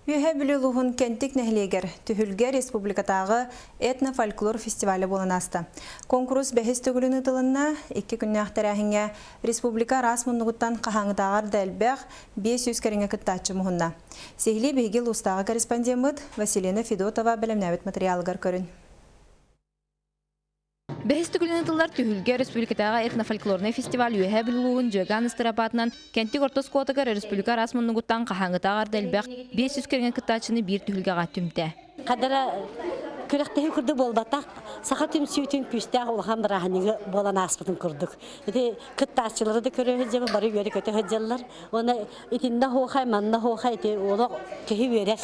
Үйе бүлілуғын кенттік нәхлегер түхілге республикатағы этно-фольклор фестивалі болын асты. Конкурс бәхес төгілін ұтылынна 2 күнне ақтарахыңа республика рас мұнығыттан қағаңытағар дәлбәқ 500 кәріңе күттатшы мұхынна. Сегілі бейгел ұстағы корреспондент Василина Федотова білімнәвет материалығар көрін. Бәхес төгілін ұтылар түхілге республикатағы этно-фольклорный фестиваль үйе бүлілуғын жөған ұстырапатынан кенттік ортос қуатығар республика рас мұнығыттан қағаңытағар дәлбәқ 500 кәріңе күттатшыны бір түхілге түмті. Қадара күректегі күрді болбатақ, сақа түмсейтін күстәқ олған бірағынығы болан аспытын күрдік. Күттатшылары да көрі өджемі, бары өре көті өджелілер. Оны етінде хоқай, манна хоқай, олық көхі өрер.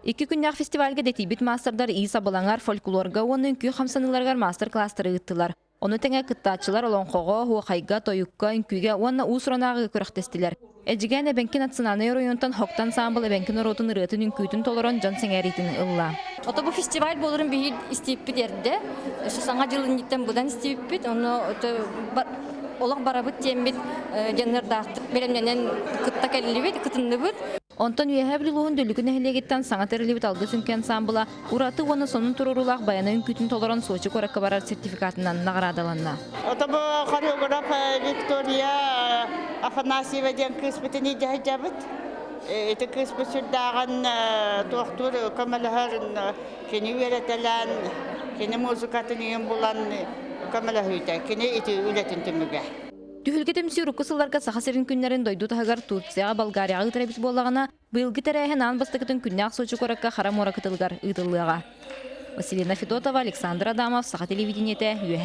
2 күннәк фестивальге детибит мастердар Иса Балаңар фольклорга оның күй хамсаныларгар мастер-класстары ыттылар. Оны тәңе кыттатчылар олонқоға, хуақайга, тойыққа, үнкүйге, оны усыронағы көріқтестілер. Әжіген әбәнкен атсынаны районтан хоқтан самбыл әбәнкен оротын ұрытын үнкүйдің толырын жан сәңәретін ұлла. Ото бұл фестиваль болырын бейі істейіппіт ерді. Саңа жылын еттен бұдан істейіппіт. Олық барабыт тембет жанырдақты белемненен кытта кәлілібет, кытынды бұд. Онтан үйе білуғын дөлігін әхілегеттен саңа тәрілібет алғы сүнкен самбыла ұраты оны сонын тұрырулақ баяна үнкүтін толырын Сочи көрәкі барар сертификатынан нағырадаланна. Ота бұл хореограф Виктория Афанасьева ден кыспетini жабыт. Это кыспы сүрдаған тоқтур көміліғарын кені өретелен, кені музыкатын ең болан көміліғыйта, кені еті өлетін түміге. Түхілгетімсі рұқысыларға сақасырын күнлерін дойду тағығар Турцияға, Болгарияға ұтырабит болағына, бұйылғы тәрәйін аң бастықытын күннәқ Сочи көрәкқа қарам ора кытылғар ұйдылыға. Василина Федотова, Александр Адамов, Сақа телевидениеті, үйе